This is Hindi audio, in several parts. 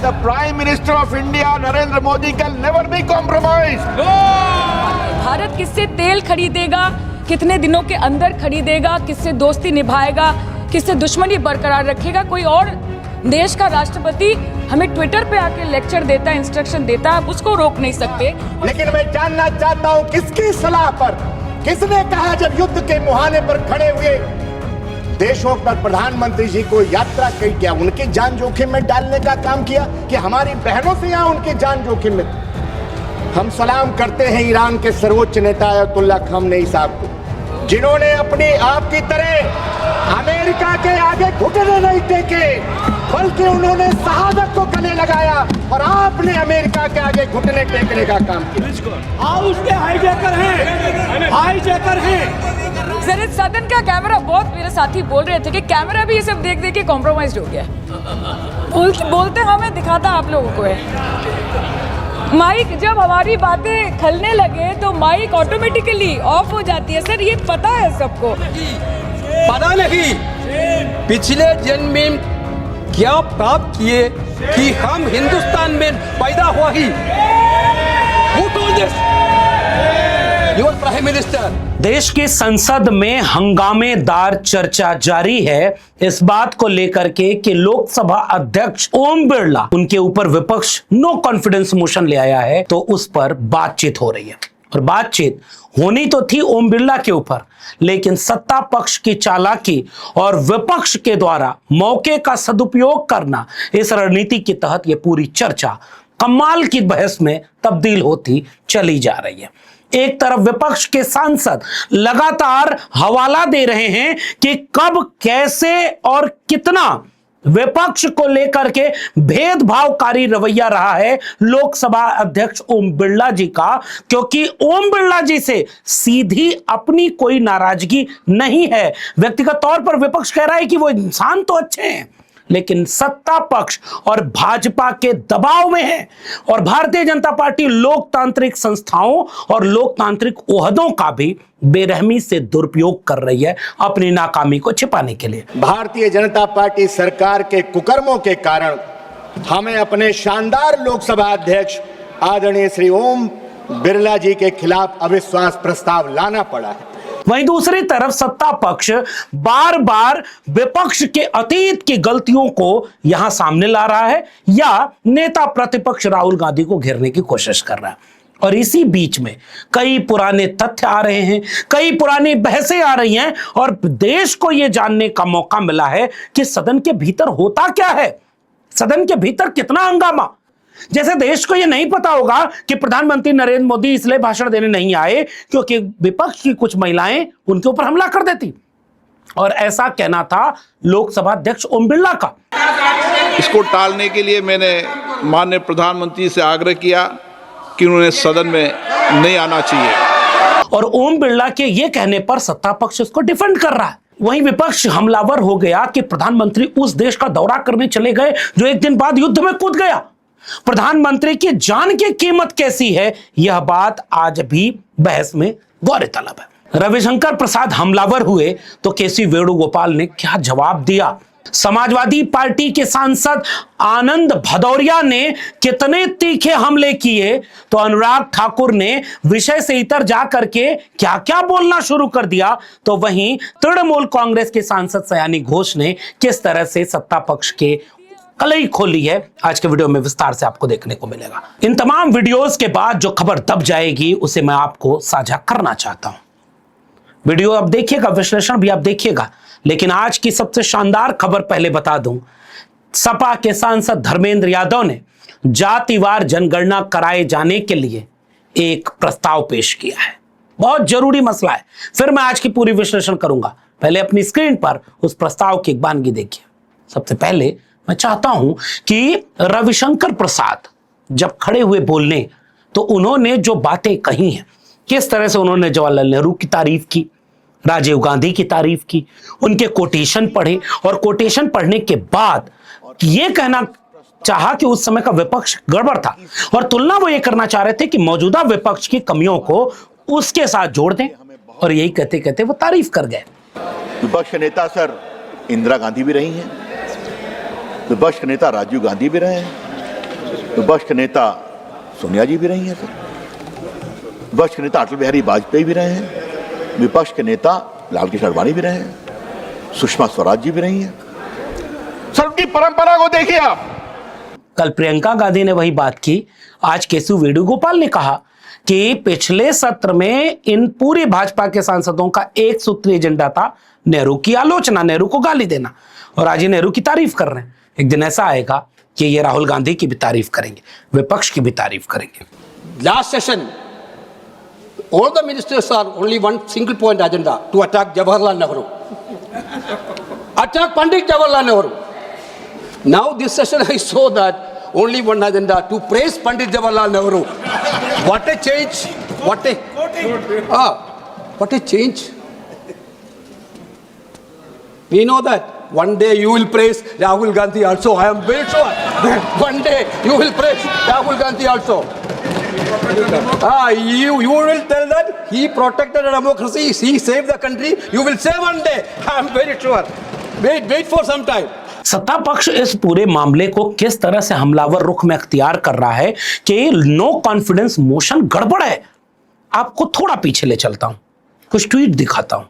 the Prime Minister of India, Narendra Modi, can never be compromised. Bharat किससे तेल खरीदेगा, कितने दिनों के अंदर खरीदेगा, किससे दोस्ती निभाएगा, किससे दुश्मनी बरकरार रखेगा, कोई और देश का राष्ट्रपति हमें ट्विटर पे आके लेक्चर देता है, इंस्ट्रक्शन देता है, आप उसको रोक नहीं सकते। लेकिन मैं जानना चाहता हूं किसकी सलाह पर, किसने कहा जब युद्ध के मुहाने पर खड़े हुए देशों पर प्रधानमंत्री जी को यात्रा की, क्या उनकी जान जोखिम में डालने का काम किया कि हमारी बहनों से यहां उनकी जान जोखिम में? हम सलाम करते हैं ईरान के सर्वोच्च नेता अयतुल्ला खamenei साहब को, जिन्होंने अपनी आपकी तरह अमेरिका के आगे घुटने नहीं टेके, बल्कि उन्होंने शहादत को गले लगाया और आपने अमेरिका के आगे घुटने टेकने का काम किया। हाउस के हाईजैकर हैं। सर इस सदन का कैमरा, बहुत मेरे साथी बोल रहे थे कि कैमरा भी ये सब देख देख के कॉम्प्रोमाइज हो गया। बोलते हमें दिखाता आप लोगों को है। माइक जब हमारी बातें खलने लगे तो माइक ऑटोमेटिकली ऑफ हो जाती है। सर ये पता है सबको। पता नहीं पिछले जन्म में क्या प्राप्त किए कि हम हिंदुस्तान में पैदा हुआ ही। Who told this? Your Prime Minister. देश की संसद में हंगामेदार चर्चा जारी है इस बात को लेकर के कि लोकसभा अध्यक्ष ओम बिरला, उनके ऊपर विपक्ष नो कॉन्फिडेंस मोशन ले आया है, तो उस पर बातचीत हो रही है। और बातचीत होनी तो थी ओम बिरला के ऊपर, लेकिन सत्ता पक्ष की चालाकी और विपक्ष के द्वारा मौके का सदुपयोग करना, इस रणनीति के तहत यह पूरी चर्चा कमाल की बहस में तब्दील होती चली जा रही है। एक तरफ विपक्ष के सांसद लगातार हवाला दे रहे हैं कि कब, कैसे और कितना विपक्ष को लेकर के भेदभावकारी रवैया रहा है लोकसभा अध्यक्ष ओम बिरला जी का, क्योंकि ओम बिरला जी से सीधी अपनी कोई नाराजगी नहीं है। व्यक्तिगत तौर पर विपक्ष कह रहा है कि वो इंसान तो अच्छे हैं, लेकिन सत्ता पक्ष और भाजपा के दबाव में है, और भारतीय जनता पार्टी लोकतांत्रिक संस्थाओं और लोकतांत्रिक ओहदों का भी बेरहमी से दुरुपयोग कर रही है अपनी नाकामी को छिपाने के लिए। भारतीय जनता पार्टी सरकार के कुकर्मों के कारण हमें अपने शानदार लोकसभा अध्यक्ष आदरणीय श्री ओम बिरला जी के खिलाफ अविश्वास प्रस्ताव लाना पड़ा है। वहीं दूसरी तरफ सत्ता पक्ष बार बार विपक्ष के अतीत की गलतियों को यहां सामने ला रहा है या नेता प्रतिपक्ष राहुल गांधी को घेरने की कोशिश कर रहा है। और इसी बीच में कई पुराने तथ्य आ रहे हैं, कई पुरानी बहसें आ रही हैं, और देश को यह जानने का मौका मिला है कि सदन के भीतर होता क्या है, सदन के भीतर कितना हंगामा। जैसे देश को यह नहीं पता होगा कि प्रधानमंत्री नरेंद्र मोदी इसलिए भाषण देने नहीं आए क्योंकि विपक्ष की कुछ महिलाएं उनके ऊपर हमला कर देती, और ऐसा कहना था लोकसभा अध्यक्ष ओम बिरला का। इसको टालने के लिए मैंने माननीय प्रधानमंत्री से आग्रह किया कि उन्हें सदन में नहीं आना चाहिए, और ओम बिरला के ये कहने पर सत्ता पक्ष उसको डिफेंड कर रहा है। वहीं विपक्ष हमलावर हो गया कि प्रधानमंत्री उस देश का दौरा करने चले गए जो एक दिन बाद युद्ध में कूद गया। प्रधानमंत्री की जान की कीमत कैसी है, यह बात आज भी बहस में गौर तलब है। रविशंकर प्रसाद हमलावर हुए तो केसी वेणुगोपाल ने क्या जवाब दिया। समाजवादी पार्टी के सांसद आनंद भदौरिया ने कितने तीखे हमले किए, तो अनुराग ठाकुर ने विषय से इतर जाकर के क्या क्या बोलना शुरू कर दिया, तो वहीं तृणमूल कांग्रेस के सांसद सयानी घोष ने किस तरह से सत्ता पक्ष के कलई खोली है, आज के वीडियो में विस्तार से आपको देखने को मिलेगा। इन तमाम वीडियोस के बाद जो खबर दब जाएगी उसे मैं आपको साझा करना चाहता हूं। वीडियो आप देखिएगा, विश्लेषण भी आप देखिएगा, लेकिन आज की सबसे शानदार खबर पहले बता दूं। सपा के सांसद धर्मेंद्र यादव ने जातिवार जनगणना कराए जाने के लिए एक प्रस्ताव पेश किया है। बहुत जरूरी मसला है, फिर मैं आज की पूरी विश्लेषण करूंगा। पहले अपनी स्क्रीन पर उस प्रस्ताव की एक बानगी देखिए। सबसे पहले मैं चाहता हूं कि रविशंकर प्रसाद जब खड़े हुए बोलने, तो उन्होंने जो बातें कही हैं, किस तरह से उन्होंने जवाहरलाल नेहरू की तारीफ की, राजीव गांधी की तारीफ की, उनके कोटेशन पढ़े, और कोटेशन पढ़ने के बाद यह कहना चाहा कि उस समय का विपक्ष गड़बड़ था, और तुलना वो ये करना चाह रहे थे कि मौजूदा विपक्ष की कमियों को उसके साथ जोड़ दें, और यही कहते कहते वो तारीफ कर गए। विपक्ष नेता सर इंदिरा गांधी भी रही हैं, विपक्ष नेता राजीव गांधी भी रहे हैं, विपक्ष के नेता सोनिया जी भी रही हैं सर, विपक्ष के नेता अटल बिहारी वाजपेयी भी रहे हैं, विपक्ष के नेता लालकृष्ण आडवाणी भी रहे हैं, सुषमा स्वराज जी भी रही हैं सर। उनकी परंपरा को देखिए आप। कल प्रियंका गांधी ने वही बात की, आज केशव वेणुगोपाल ने कहा कि पिछले सत्र में इन पूरे भाजपा के सांसदों का एक सूत्रीय एजेंडा था नेहरू की आलोचना, नेहरू को गाली देना, और आज ये नेहरू की तारीफ कर रहे हैं। एक दिन ऐसा आएगा कि ये राहुल गांधी की भी तारीफ करेंगे, विपक्ष की भी तारीफ करेंगे। Last session, all the ministers are only one single point agenda to attack Jawaharlal Nehru. Attack Pandit Jawaharlal Nehru. Now this session I saw that only one agenda to praise Pandit Jawaharlal Nehru. What a change! What a change! We know that one day you will praise Rahul Gandhi also. I am very sure. One day you will praise Rahul Gandhi also. You will tell that he protected democracy, he saved the country. You will say one day. I am very sure. Wait for some time. सत्ता पक्ष इस पूरे मामले को किस तरह से हमलावर रुख में अख्तियार कर रहा है कि नो कॉन्फिडेंस मोशन गड़बड़ है। आपको थोड़ा पीछे ले चलता हूं, कुछ ट्वीट दिखाता हूं।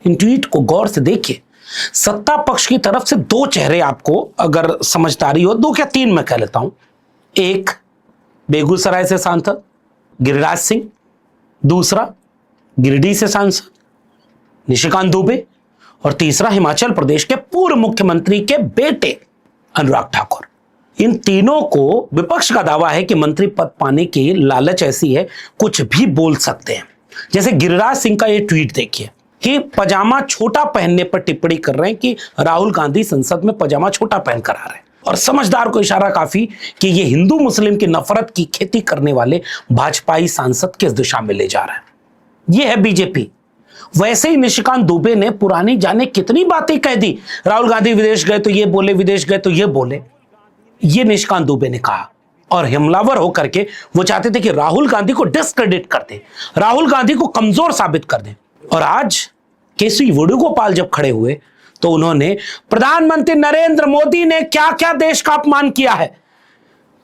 इन ट्वीट को गौर से देखिए। सत्ता पक्ष की तरफ से दो चेहरे आपको अगर समझदारी हो, दो क्या तीन मैं कह लेता हूं। एक बेगूसराय से सांसद गिरिराज सिंह, दूसरा गिरिडीह से सांसद निशिकांत दुबे, और तीसरा हिमाचल प्रदेश के पूर्व मुख्यमंत्री के बेटे अनुराग ठाकुर। इन तीनों को विपक्ष का दावा है कि मंत्री पद पाने की लालच ऐसी है कुछ भी बोल सकते हैं। जैसे गिरिराज सिंह का ये ट्वीट देखिए कि पजामा छोटा पहनने पर टिप्पणी कर रहे हैं कि राहुल गांधी संसद में पजामा छोटा पहन कर आ रहे हैं, और समझदार को इशारा काफी कि ये हिंदू मुस्लिम की नफरत की खेती करने वाले भाजपाई सांसद किस दिशा में ले जा रहा है। ये है बीजेपी। वैसे ही निशिकांत दुबे ने पुरानी जाने कितनी बातें कह दी। राहुल गांधी विदेश गए तो ये बोले, विदेश गए तो ये बोले। ये निशिकांत दुबे ने कहा, और हमलावर होकर के वो चाहते थे कि राहुल गांधी को डिस्क्रेडिट कर दे, राहुल गांधी को कमजोर साबित कर दे। और आज केशव वेणुगोपाल जब खड़े हुए तो उन्होंने प्रधानमंत्री नरेंद्र मोदी ने क्या क्या देश का अपमान किया है।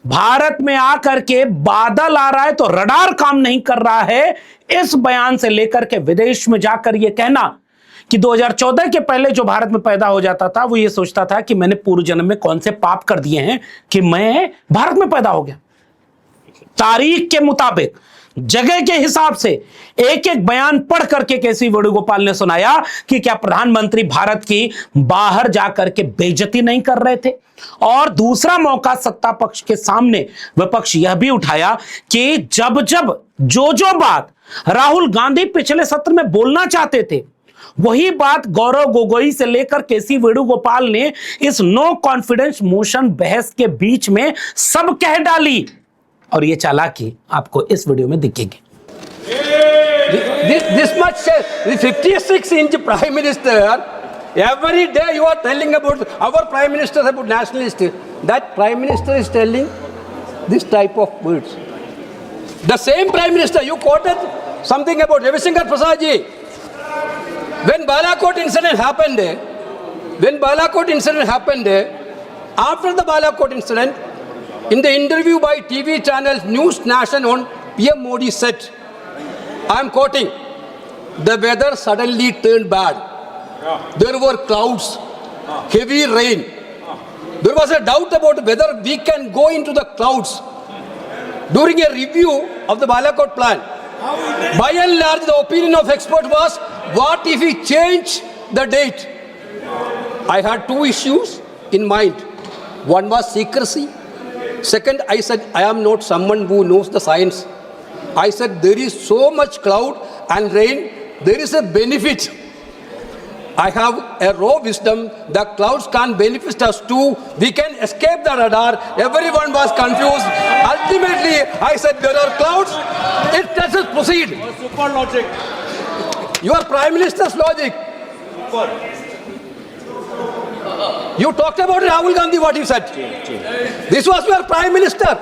भारत में आकर के बादल आ रहा है तो रडार काम नहीं कर रहा है, इस बयान से लेकर के विदेश में जाकर यह कहना कि 2014 के पहले जो भारत में पैदा हो जाता था वो ये सोचता था कि मैंने पूर्व जन्म में कौन से पाप कर दिए हैं कि मैं भारत में पैदा हो गया। तारीख के मुताबिक, जगह के हिसाब से एक एक बयान पढ़ करके केशव वेणुगोपाल ने सुनाया कि क्या प्रधानमंत्री भारत की बाहर जाकर के बेइज्जती नहीं कर रहे थे। और दूसरा मौका सत्ता पक्ष के सामने विपक्ष यह भी उठाया कि जब जब जो बात राहुल गांधी पिछले सत्र में बोलना चाहते थे वही बात गौरव गोगोई से लेकर केशव वेणुगोपाल ने इस नो कॉन्फिडेंस मोशन बहस के बीच में सब कह डाली। और ये चालाकी आपको इस वीडियो में दिखेगी। This much says, the 56-inch Prime Minister, every day you are telling about our Prime Minister about nationalist. That Prime Minister is telling this type of words. The same Prime Minister, you quoted something about Ravi Shankar Prasad ji. When Balakot incident happened, after the Balakot incident, in the interview by TV channel News Nation on PM Modi said, I am quoting, the weather suddenly turned bad. There were clouds, heavy rain. There was a doubt about whether we can go into the clouds. During a review of the Balakot plan, by and large the opinion of experts was, what if we change the date? I had two issues in mind. One was secrecy. Second, I said, I am not someone who knows the science. I said, there is so much cloud and rain, there is a benefit. I have a raw wisdom, the clouds can benefit us too. We can escape the radar. Everyone was confused. Ultimately, I said, there are clouds. Let us proceed. Super logic. Your Prime Minister's logic. You talked about Rahul Gandhi, what you said. This was your Prime Minister.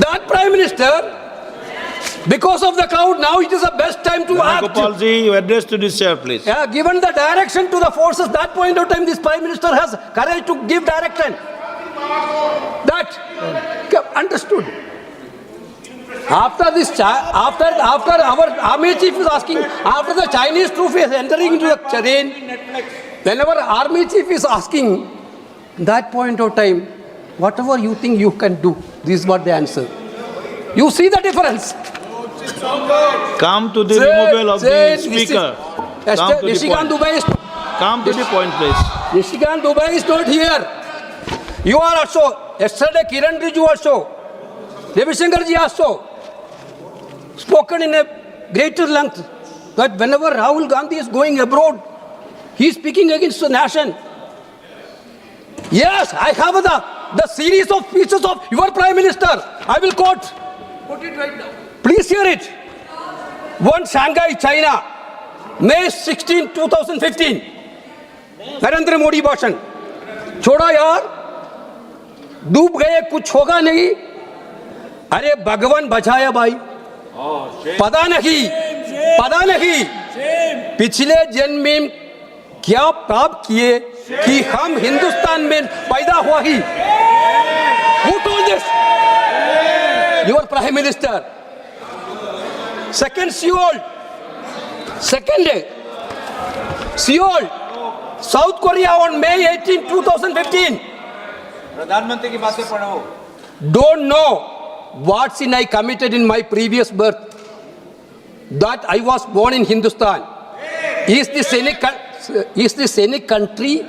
That Prime Minister, because of the crowd, now it is the best time to act. Gopalji, you address to this chair, please. Yeah, given the direction to the forces, that point of time, this Prime Minister has courage to give direction. That understood. After this, after our army chief is asking, after the Chinese troop is entering into the terrain, whenever army chief is asking, that point of time, whatever you think you can do, this is what they answer. You see the difference. Come to the removal of the speaker. Come to the Nishikant point. Dubai is Come to the point, please. Nishikant Dubai is not here. You are also, yesterday Kiran Rijiju also, Ravi Shankar ji also spoken in a greater length that whenever Rahul Gandhi is going abroad, he is speaking against the nation. Yes, I have the series of speeches of your Prime Minister. I will quote. Put it right now. Please hear it. One, Shanghai, China, May 16, 2015. Narendra Modi भाषण. छोड़ो यार, डूब गए कुछ होगा नहीं. अरे भगवान बचाया भाई. पता नहीं पिछले जन्म में क्या पाप किए कि हम हिंदुस्तान में पैदा हुआ ही. Who told this? Your Prime Minister. Second, Seoul, South Korea on May 18, 2015. प्रधानमंत्री की बातें पढ़ो. Don't know what sin I committed in my previous birth, that I was born in Hindustan. Is this any country?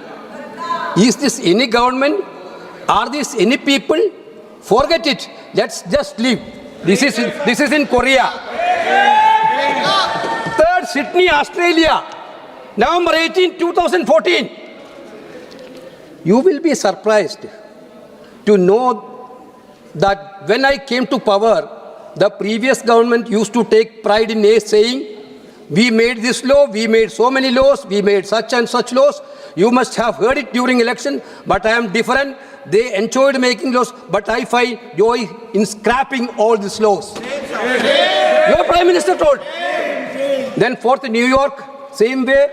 Is this any government? Are these any people? Forget it. Let's just leave. This is in Korea. Third, Sydney, Australia, November 18, 2014. You will be surprised to know that when I came to power, the previous government used to take pride in saying, we made this law, we made so many laws, we made such and such laws. You must have heard it during election, but I am different. They enjoyed making laws, but I find joy in scrapping all these laws. Your Prime Minister told. Then fourth, New York, same way.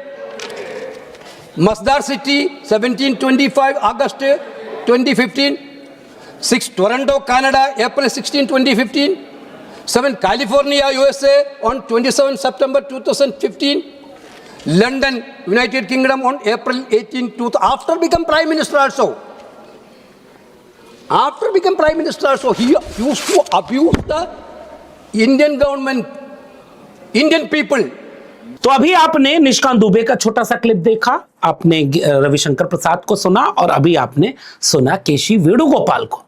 Masdar City, 1725, August 2015. 6, Toronto, Canada, April 16, 2015. 7, California, USA, on 27 September 2015. London, United Kingdom, on April 18, after become Prime Minister also. After become Prime Minister also, he used to abuse the Indian government, Indian people. तो अभी आपने निशिकांत दुबे का छोटा सा क्लिप देखा, आपने रविशंकर प्रसाद को सुना और अभी आपने सुना केसी वेणुगोपाल को.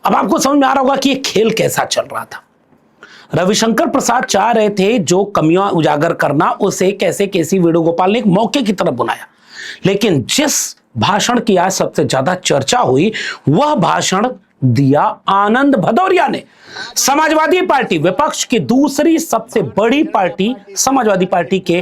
अब आपको समझ में आ रहा होगा कि ये खेल कैसा चल रहा था. रविशंकर प्रसाद चाह रहे थे जो कमियां उजागर करना, उसे कैसे केसी वेणुगोपाल ने एक मौके की तरफ बुलाया. लेकिन जिस भाषण की आज सबसे ज्यादा चर्चा हुई, वह भाषण दिया आनंद भदौरिया ने. समाजवादी पार्टी, विपक्ष की दूसरी सबसे बड़ी पार्टी समाजवादी पार्टी के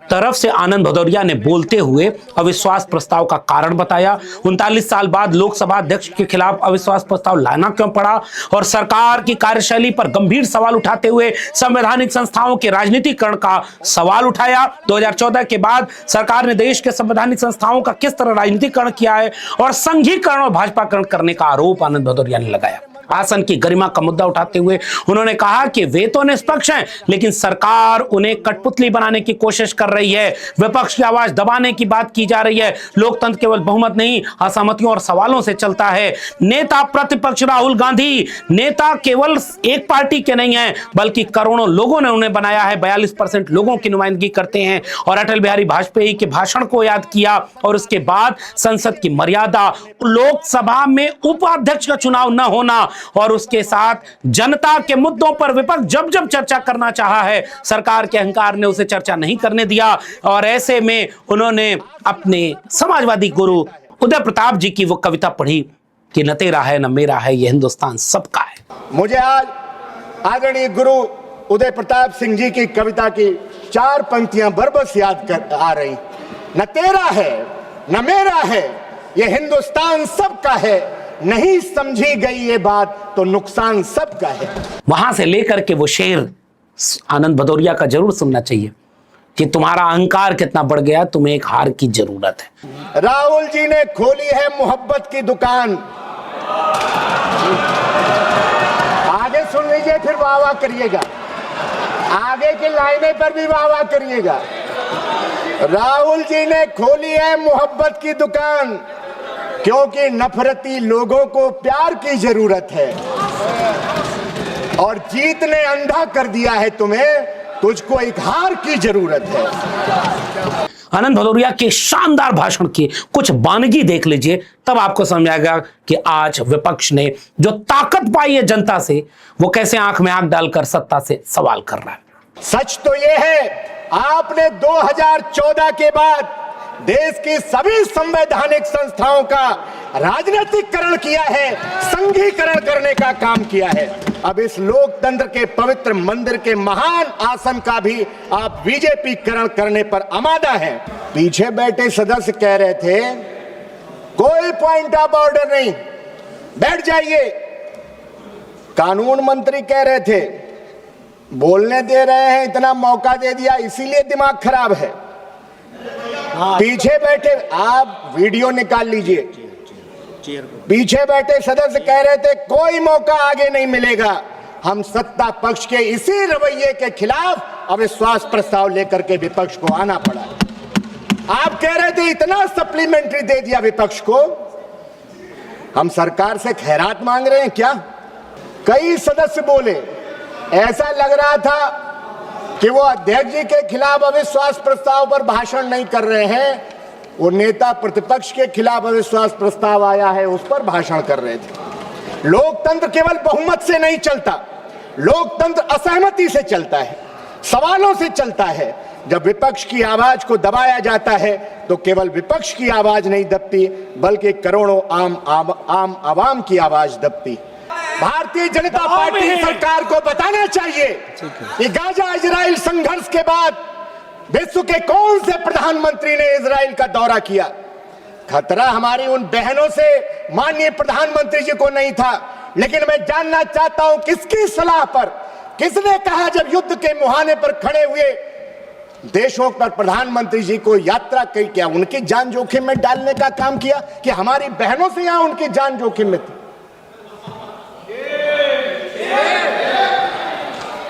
तरफ से आनंद भदौरिया ने बोलते हुए अविश्वास प्रस्ताव का कारण बताया. 39 साल बाद लोकसभा अध्यक्ष के खिलाफ अविश्वास प्रस्ताव लाना क्यों पड़ा, और सरकार की कार्यशैली पर गंभीर सवाल उठाते हुए संवैधानिक संस्थाओं के राजनीतिकरण का सवाल उठाया. 2014 के बाद सरकार ने देश के संवैधानिक संस्थाओं का किस तरह राजनीतिकरण किया है और संघीकरण और भाजपाकरण करने का आरोप आनंद भदौरिया ने लगाया. आसन की गरिमा का मुद्दा उठाते हुए उन्होंने कहा कि वे तो निष्पक्ष हैं, लेकिन सरकार उन्हें कठपुतली बनाने की कोशिश कर रही है. विपक्ष की आवाज दबाने की बात की जा रही है. लोकतंत्र केवल बहुमत नहीं, असहमतियों और सवालों से चलता है. नेता प्रतिपक्ष राहुल गांधी नेता केवल एक पार्टी के नहीं है, बल्कि करोड़ों लोगों ने उन्हें बनाया है. 42% लोगों की नुमाइंदगी करते हैं. और अटल बिहारी वाजपेयी के भाषण को याद किया और उसके बाद संसद की मर्यादा, लोकसभा में उपाध्यक्ष का चुनाव न होना और उसके साथ जनता के मुद्दों पर विपक्ष जब जब चर्चा करना चाहा है, सरकार के अहंकार ने उसे चर्चा नहीं करने दिया. और ऐसे में उन्होंने अपने समाजवादी गुरु उदय प्रताप जी की वो कविता पढ़ी कि न तेरा है न मेरा है, ये हिंदुस्तान सबका है. मुझे आज आदरणीय गुरु उदय प्रताप सिंह जी की कविता की 4 पंक्तियां बरबस याद कर आ रही. न तेरा है न मेरा है, ये हिंदुस्तान सबका है. नहीं समझी गई ये बात तो नुकसान सबका है. वहां से लेकर के वो शेर आनंद भदौरिया का जरूर सुनना चाहिए कि तुम्हारा अहंकार कितना बढ़ गया, तुम्हें एक हार की जरूरत है. राहुल जी ने खोली है मोहब्बत की दुकान. आगे फिर वाह वाह करिएगा, आगे की लाइनें पर भी वाह वाह करिएगा। राहुल जी ने खोली है मोहब्बत की दुकान, क्योंकि नफरती लोगों को प्यार की जरूरत है, और जीत ने अंधा कर दिया है तुम्हें, तुझको एक हार की जरूरत है। आनंद भदौरिया के शानदार भाषण की कुछ बानगी देख लीजिए, तब आपको समझ आएगा कि आज विपक्ष ने जो ताकत पाई है जनता से, वो कैसे आंख में आंख डालकर सत्ता से सवाल कर रहा है। सच तो यह है, आपने 2014 के बाद देश की सभी संवैधानिक संस्थाओं का राजनीतिकरण किया है, संघीकरण करने का काम किया है। अब इस लोकतंत्र के पवित्र मंदिर के महान आसन का भी आप बीजेपीकरण करने पर आमादा हैं। पीछे बैठे सदस्य कह रहे थे कोई पॉइंट ऑफ ऑर्डर नहीं, बैठ जाइए। कानून मंत्री कह रहे थे बोलने दे रहे हैं, इतना मौका दे दिया इसीलिए दिमाग खराब है। पीछे बैठे, आप वीडियो निकाल लीजिए, पीछे बैठे सदस्य कह रहे थे कोई मौका आगे नहीं मिलेगा। हम सत्ता पक्ष के इसी रवैये के खिलाफ अविश्वास प्रस्ताव लेकर के विपक्ष को आना पड़ा। आप कह रहे थे इतना सप्लीमेंट्री दे दिया विपक्ष को, हम सरकार से खैरात मांग रहे हैं क्या? कई सदस्य बोले, ऐसा लग रहा था कि वो अध्यक्ष जी के खिलाफ अविश्वास प्रस्ताव पर भाषण नहीं कर रहे हैं, वो नेता प्रतिपक्ष के खिलाफ अविश्वास प्रस्ताव आया है उस पर भाषण कर रहे थे। लोकतंत्र केवल बहुमत से नहीं चलता, लोकतंत्र असहमति से चलता है, सवालों से चलता है। जब विपक्ष की आवाज को दबाया जाता है तो केवल विपक्ष की आवाज नहीं दबती, बल्कि करोड़ों आम आवाम की आवाज दबती। भारतीय जनता पार्टी सरकार को बताना चाहिए कि गाजा इजराइल संघर्ष के बाद विश्व के कौन से प्रधानमंत्री ने इजराइल का दौरा किया? खतरा हमारी उन बहनों से माननीय प्रधानमंत्री जी को नहीं था, लेकिन मैं जानना चाहता हूं किसकी सलाह पर, किसने कहा जब युद्ध के मुहाने पर खड़े हुए देशों पर प्रधानमंत्री जी को यात्रा की, क्या उनकी जान जोखिम में डालने का काम किया कि हमारी बहनों से यहां उनकी जान जोखिम में थी?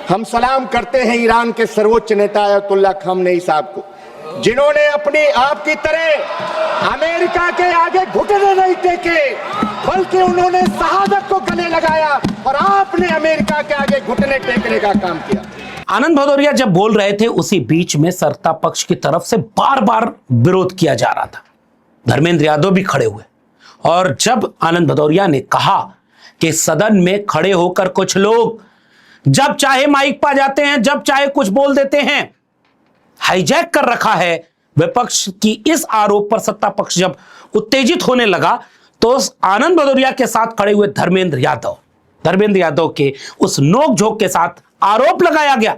हम सलाम करते हैं ईरान के सर्वोच्च नेता अयतुल्ला खमेनी साहब को, जिन्होंने अपनी आपकी तरह अमेरिका के आगे घुटने नहीं टेके, बल्कि उन्होंने शहादत को गले लगाया, और आपने अमेरिका के आगे घुटने टेकने का काम किया। आनंद भदौरिया जब बोल रहे थे उसी बीच में सत्ता पक्ष की तरफ से बार बार विरोध किया जा रहा था। धर्मेंद्र यादव भी खड़े हुए, और जब आनंद भदौरिया ने कहा कि सदन में खड़े होकर कुछ लोग जब चाहे माइक पा जाते हैं, जब चाहे कुछ बोल देते हैं, हाईजैक कर रखा है विपक्ष की इस आरोप पर सत्ता पक्ष जब उत्तेजित होने लगा, तो आनंद भदौरिया के साथ खड़े हुए धर्मेंद्र यादव के उस नोकझोंक के साथ आरोप लगाया गया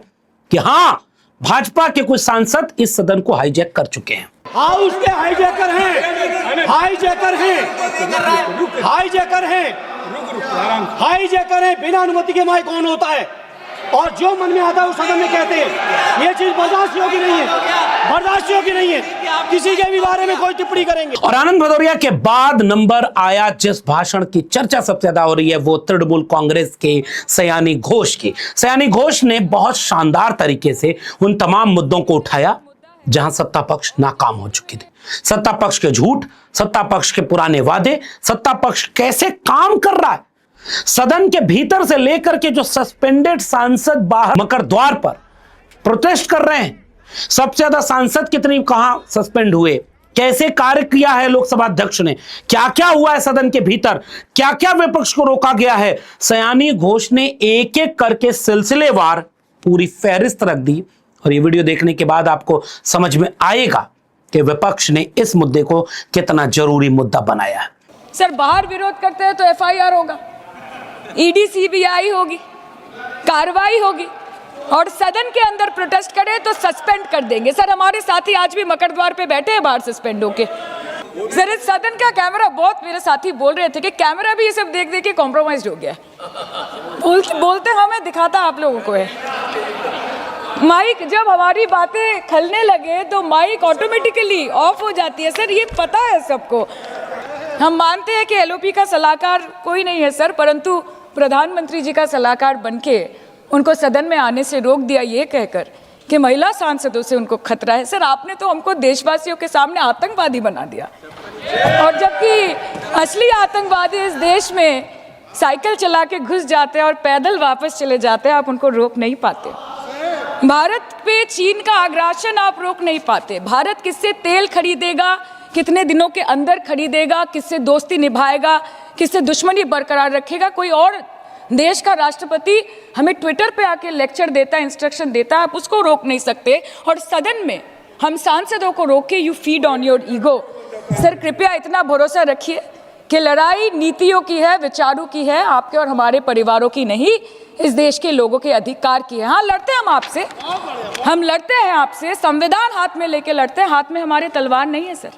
कि हां, भाजपा के कुछ सांसद इस सदन को हाईजैक कर चुके हैं। हाउस के हाईजैकर हैं, हाईजैकर हैं। बिना अनुमति के माइक ऑन होता है और जो मन में आता है उस सदन में कहते हैं। ये चीज बर्दाश्त योग्य नहीं है, किसी के भी बारे में कोई टिप्पणी करेंगे। और आनंद भदौरिया के बाद नंबर आया जिस भाषण की चर्चा सबसे ज्यादा हो रही है, वो तृणमूल कांग्रेस के सयानी घोष की। सयानी घोष ने बहुत शानदार तरीके से उन तमाम मुद्दों को उठाया जहां सत्ता पक्ष नाकाम हो चुकी थी। सत्ता पक्ष के झूठ, सत्ता पक्ष के पुराने वादे, सत्ता पक्ष कैसे काम कर रहा है, सदन के भीतर से लेकर के जो सस्पेंडेड सांसद बाहर मकर द्वार पर प्रोटेस्ट कर रहे हैं, सबसे ज्यादा सांसद कितनी कहां सस्पेंड हुए, कैसे कार्य किया है लोकसभा अध्यक्ष ने, क्या क्या हुआ है सदन के भीतर, क्या क्या विपक्ष को रोका गया है, सयानी घोष ने एक एक करके सिलसिलेवार पूरी फहरिस्त रख दी। और ये वीडियो देखने के बाद आपको समझ में आएगा कि विपक्ष ने इस मुद्दे को कितना जरूरी मुद्दा बनाया है। सर, बाहर विरोध करते हैं तो एफआईआर होगा, ईडी सीबीआई होगी, कार्रवाई होगी, और सदन के अंदर प्रोटेस्ट करे तो सस्पेंड कर देंगे। सर, हमारे साथी आज भी मकर द्वार पे बैठे हैं बाहर सस्पेंड होके। सर, इस सदन का कैमरा, बहुत मेरे साथी बोल रहे थे कि कैमरा भी ये सब देख देख के कॉम्प्रोमाइज हो गया। बोलते हमें दिखाता आप लोगों को है। माइक जब हमारी बातें खलने लगे तो माइक ऑटोमेटिकली ऑफ हो जाती है। सर, ये पता है सबको। हम मानते हैं कि एलओपी का सलाहकार कोई नहीं है सर, परंतु प्रधानमंत्री जी का सलाहकार बनके उनको सदन में आने से रोक दिया ये कहकर कि महिला सांसदों से उनको खतरा है। सर, आपने तो हमको देशवासियों के सामने आतंकवादी बना दिया, और जबकि असली आतंकवादी इस देश में साइकिल चला के घुस जाते हैं और पैदल वापस चले जाते हैं, आप उनको रोक नहीं पाते। भारत पे चीन का आग्रासन आप रोक नहीं पाते। भारत किससे तेल खरीदेगा, कितने दिनों के अंदर खरीदेगा, किससे दोस्ती निभाएगा, किससे दुश्मनी बरकरार रखेगा, कोई और देश का राष्ट्रपति हमें ट्विटर पे आके लेक्चर देता है, इंस्ट्रक्शन देता है, आप उसको रोक नहीं सकते। और सदन में हम सांसदों को रोक के you feed on your ego. Sir, कृपया इतना भरोसा रखिए कि लड़ाई नीतियों की है, विचारों की है, आपके और हमारे परिवारों की नहीं, इस देश के लोगों के अधिकार की है। हाँ, लड़ते हैं हम आपसे, हम लड़ते हैं आपसे, संविधान हाथ में लेके लड़ते हैं, हाथ में हमारे तलवार नहीं है। सर,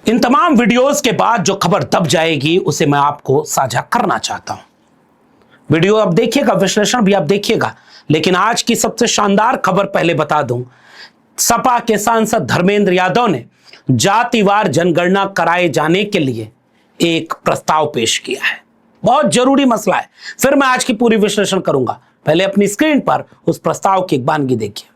इन तमाम वीडियोस के बाद जो खबर दब जाएगी उसे मैं आपको साझा करना चाहता हूं। वीडियो आप देखिएगा, विश्लेषण भी आप देखिएगा, लेकिन आज की सबसे शानदार खबर पहले बता दूं। सपा के सांसद धर्मेंद्र यादव ने जातिवार जनगणना कराए जाने के लिए एक प्रस्ताव पेश किया है। बहुत जरूरी मसला है, फिर मैं आज की पूरी विश्लेषण करूंगा। पहले अपनी स्क्रीन पर उस प्रस्ताव की एक बानगी देखिए।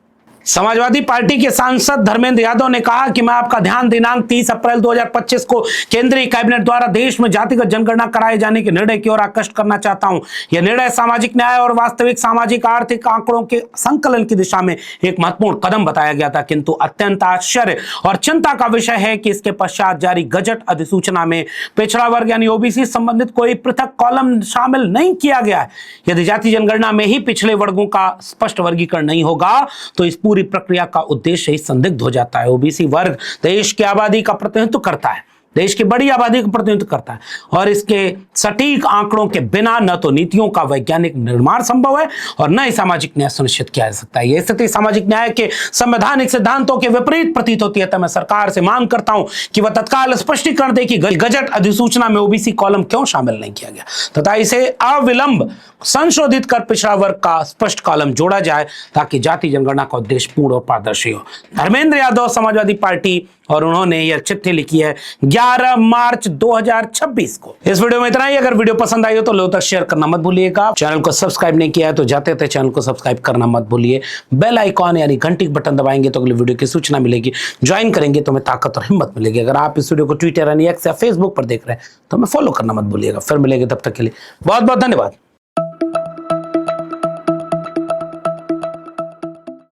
समाजवादी पार्टी के सांसद धर्मेंद्र यादव ने कहा कि मैं आपका ध्यान दिनांक 30 अप्रैल 2025 को केंद्रीय कैबिनेट द्वारा देश में जातिगत जनगणना कराए जाने के निर्णय की ओर आकृष्ट करना चाहता हूं। यह निर्णय सामाजिक न्याय और वास्तविक सामाजिक आर्थिक आंकड़ों के संकलन की दिशा में एक महत्वपूर्ण कदम बताया गया था, किंतु अत्यंत आश्चर्य और चिंता का विषय है कि इसके पश्चात जारी गजट अधिसूचना में पिछड़ा वर्ग यानी ओबीसी संबंधित कोई पृथक कॉलम शामिल नहीं किया गया है। यदि जाति जनगणना में ही पिछड़े वर्गों का स्पष्ट वर्गीकरण नहीं होगा तो इस पूरी प्रक्रिया का उद्देश्य ही संदिग्ध हो जाता है। ओबीसी वर्ग देश की आबादी का प्रतिनिधित्व करता है, देश की बड़ी आबादी का प्रतिनिधित्व करता है, और इसके सटीक आंकड़ों के बिना न तो नीतियों का वैज्ञानिक निर्माण संभव है और न ही सामाजिक न्याय सुनिश्चित किया जा सकता है। यह स्थिति सामाजिक न्याय के संवैधानिक सिद्धांतों के विपरीत प्रतीत होती है। तो मैं सरकार से मांग करता हूं कि वह तत्काल स्पष्टीकरण दे कि गजट अधिसूचना में ओबीसी कॉलम क्यों शामिल नहीं किया गया तथा इसे अविलंब संशोधित कर पिछड़ा वर्ग का स्पष्ट कॉलम जोड़ा जाए ताकि जाति जनगणना का उद्देश्य पूर्ण और पारदर्शी हो। धर्मेंद्र यादव, समाजवादी पार्टी, और उन्होंने यह चिट्ठी लिखी है 11 मार्च 2026 को। इस वीडियो में इतना ही। अगर वीडियो पसंद आई हो तो लोगों तक शेयर करना मत भूलिएगा। चैनल को सब्सक्राइब नहीं किया है तो जाते थे चैनल को सब्सक्राइब करना मत भूलिए। बेल आइकॉन यानी घंटी बटन दबाएंगे तो अगले वीडियो की सूचना मिलेगी। ज्वाइन करेंगे तो हमें ताकत और हिम्मत मिलेगी। अगर आप इस वीडियो को ट्विटर यानी एक्स या फेसबुक पर देख रहे हैं तो हमें फॉलो करना मत भूलिएगा। फिर मिलेंगे, तब तक के लिए बहुत बहुत धन्यवाद।